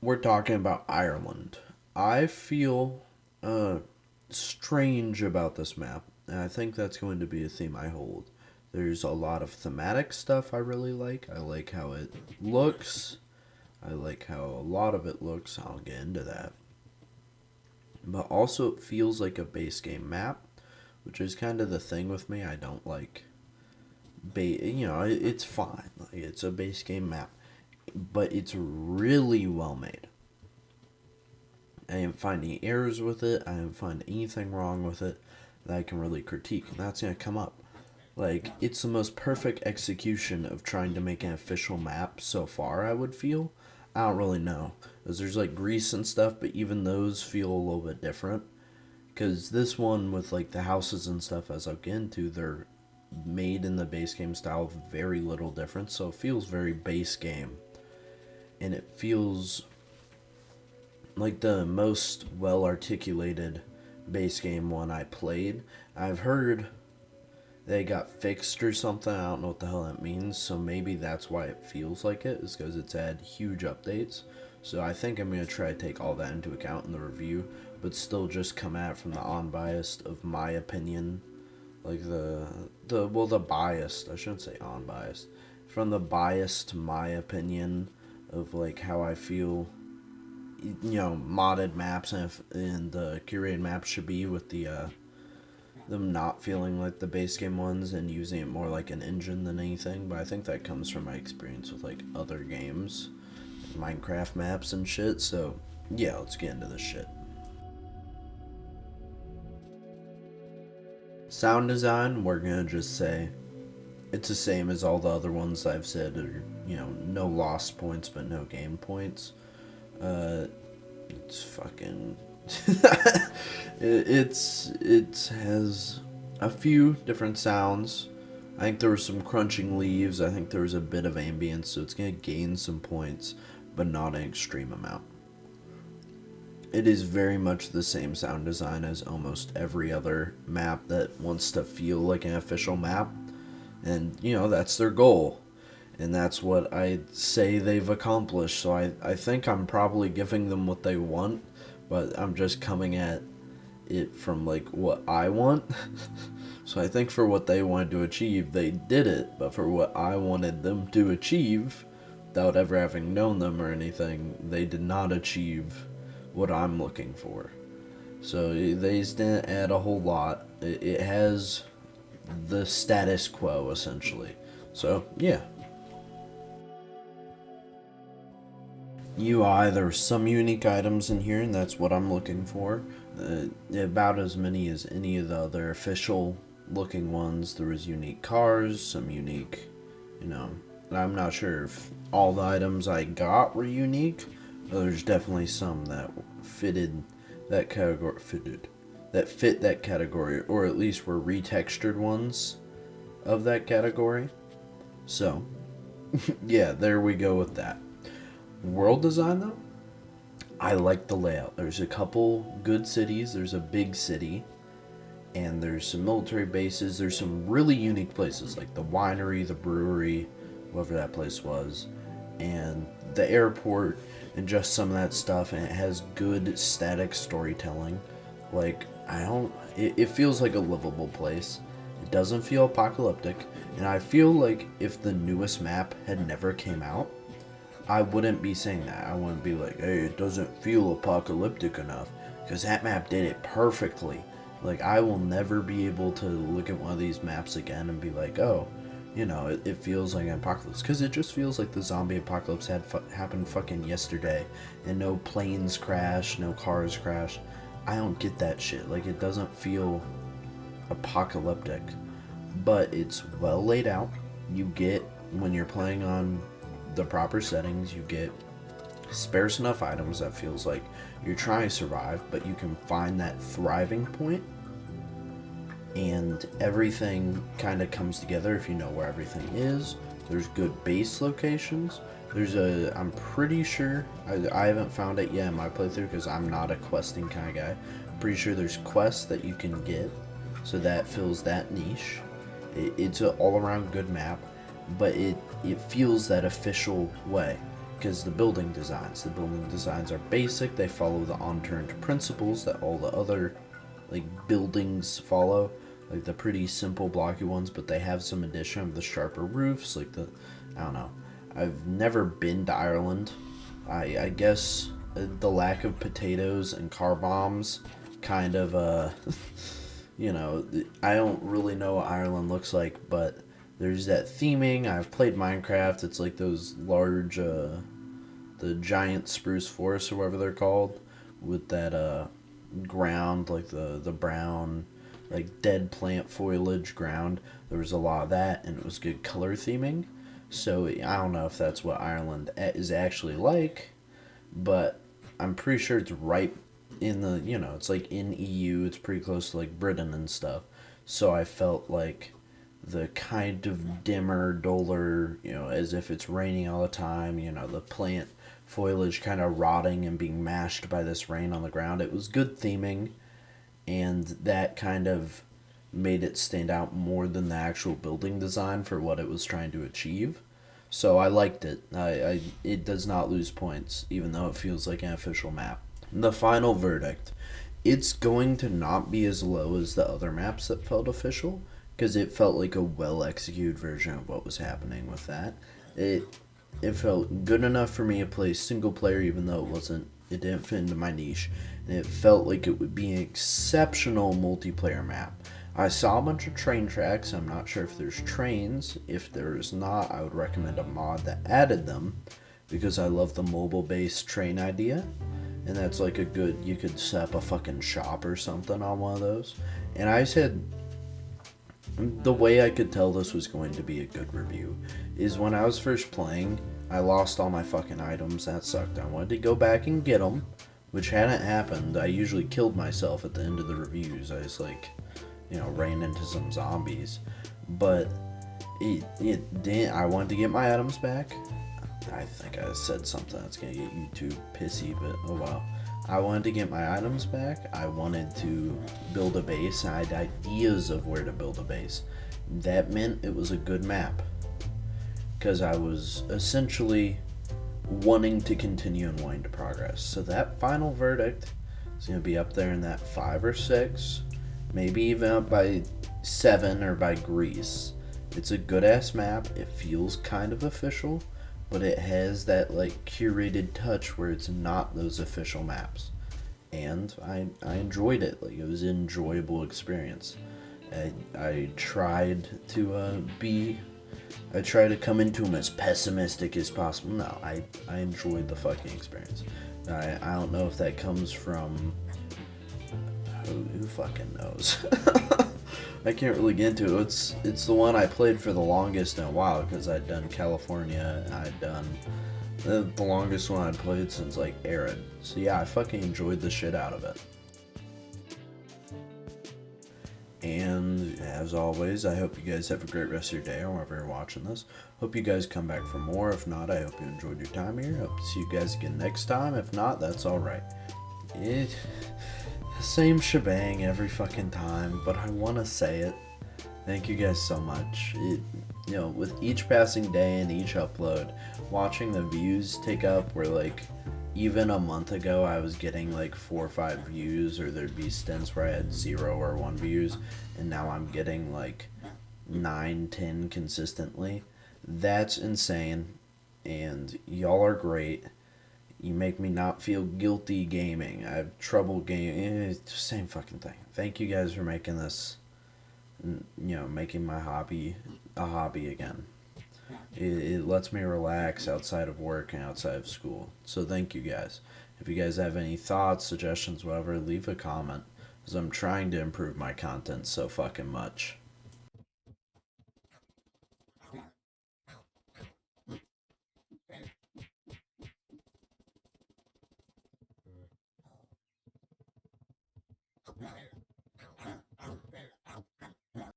we're talking about Ireland. I feel uh, strange about this map, and I think that's going to be a theme I hold. There's a lot of thematic stuff I really like. I like how it looks. I like how a lot of it looks. I'll get into that. But also, it feels like a base game map, which is kind of the thing with me. I don't like it's fine. Like, it's a base game map, but it's really well made. I didn't find any errors with it. I didn't find anything wrong with it that I can really critique, and that's gonna come up. Like, it's the most perfect execution of trying to make an official map so far, I would feel. I don't really know. Because there's like Greece and stuff, but even those feel a little bit different. Because this one, with like the houses and stuff, as I'll get into, they're made in the base game style with very little difference. So it feels very base game. And it feels like the most well articulated base game one I played. I've heard they got fixed or something. I don't know what the hell that means. So maybe that's why it feels like it, is because it's had huge updates. So I think I'm going to try to take all that into account in the review, but still just come at it from the unbiased of my opinion. Like the biased, I shouldn't say unbiased. From the biased, my opinion of like how I feel, modded maps and the curated maps should be, with them not feeling like the base game ones and using it more like an engine than anything. But I think that comes from my experience with like other games, like Minecraft maps and shit. So yeah, let's get into this shit. Sound design, we're gonna just say it's the same as all the other ones I've said. Or, no lost points but no gain points. It's fucking it has a few different sounds. I think there was some crunching leaves. I think there was a bit of ambience, so it's gonna gain some points, but not an extreme amount. It is very much the same sound design as almost every other map that wants to feel like an official map, and that's their goal, and that's what I say they've accomplished. So I think I'm probably giving them what they want, but I'm just coming at it from like what I want. So I think for what they wanted to achieve, they did it, but for what I wanted them to achieve, without ever having known them or anything, they did not achieve what I'm looking for. So they didn't add a whole lot. It has the status quo essentially. So yeah, UI, there's some unique items in here, and that's what I'm looking for. About as many as any of the other official looking ones. There was unique cars, some unique, you know. I'm not sure if all the items I got were unique. But there's definitely some that fitted that category, that fit that category, or at least were retextured ones of that category. So, yeah, there we go with that. World design, though, I like the layout. There's a couple good cities. There's a big city, and there's some military bases. There's some really unique places, like the winery, the brewery, whatever that place was, and the airport, and just some of that stuff. And it has good static storytelling. Like, it feels like a livable place. It doesn't feel apocalyptic, and I feel like if the newest map had never came out, I wouldn't be saying that. I wouldn't be like, hey, it doesn't feel apocalyptic enough. Because that map did it perfectly. Like, I will never be able to look at one of these maps again and be like, oh, it feels like an apocalypse. Because it just feels like the zombie apocalypse had happened fucking yesterday. And no planes crash, no cars crash. I don't get that shit. Like, it doesn't feel apocalyptic. But it's well laid out. You get, when you're playing on the proper settings, you get sparse enough items that feels like you're trying to survive, but you can find that thriving point, and everything kind of comes together if you know where everything is. There's good base locations. I'm pretty sure, I haven't found it yet in my playthrough because I'm not a questing kind of guy. I'm pretty sure there's quests that you can get, so that fills that niche. It's an all-around good map, but it feels that official way. because the building designs are basic. They follow the unturned principles that all the other like buildings follow, like the pretty simple blocky ones, but they have some addition of the sharper roofs, like the, I don't know. I've never been to Ireland. I guess the lack of potatoes and car bombs kind of you know, I don't really know what Ireland looks like, but there's that theming. I've played Minecraft. It's like those large the giant spruce forests or whatever they're called, with that ground, like the brown, like dead plant foliage ground. There was a lot of that, and it was good color theming. So I don't know if that's what Ireland is actually like, but I'm pretty sure it's right in the, it's like in EU. It's pretty close to like Britain and stuff. So I felt like the kind of dimmer, duller, as if it's raining all the time, the plant foliage kind of rotting and being mashed by this rain on the ground. It was good theming, and that kind of made it stand out more than the actual building design for what it was trying to achieve. So I liked it. It does not lose points, even though it feels like an official map. The final verdict. It's going to not be as low as the other maps that felt official, because it felt like a well executed version of what was happening with that. It it felt good enough for me to play single player, even though it didn't fit into my niche, and it felt like it would be an exceptional multiplayer map. I saw a bunch of train tracks. I'm not sure if there's trains. If there's not, I would recommend a mod that added them, because I love the mobile based train idea. And that's like you could set up a fucking shop or something on one of those. And I said, the way I could tell this was going to be a good review is when I was first playing, I lost all my fucking items. That sucked. I wanted to go back and get them, which hadn't happened. I usually killed myself at the end of the reviews. I just ran into some zombies. But it didn't. I wanted to get my items back. I think I said something that's gonna get YouTube pissy, but oh well. I wanted to get my items back. I wanted to build a base. I had ideas of where to build a base. That meant it was a good map, because I was essentially wanting to continue and wanting to progress. So that final verdict is going to be up there in that 5 or 6, maybe even up by 7 or by Greece. It's a good ass map. It feels kind of official, but it has that like curated touch where it's not those official maps. And I enjoyed it. Like, it was an enjoyable experience. I tried to I try to come into them as pessimistic as possible. No, I enjoyed the fucking experience. I don't know if that comes from who fucking knows. I can't really get into it. It's the one I played for the longest in a while, because I'd done California, and I'd done the longest one I'd played since like Arid. So yeah, I fucking enjoyed the shit out of it. And as always, I hope you guys have a great rest of your day or wherever you're watching this. Hope you guys come back for more. If not, I hope you enjoyed your time here. Hope to see you guys again next time. If not, that's alright. Same shebang every fucking time, but I want to say it. Thank you guys so much. With each passing day and each upload, watching the views take up, where like even a month ago I was getting like 4 or 5 views, or there'd be stints where I had 0 or 1 views, and now I'm getting like 9, 10 consistently. That's insane, and y'all are great. You make me not feel guilty gaming. I have trouble gaming. It's the same fucking thing. Thank you guys for making this, making my hobby a hobby again. It lets me relax outside of work and outside of school. So thank you guys. If you guys have any thoughts, suggestions, whatever, leave a comment, because I'm trying to improve my content so fucking much.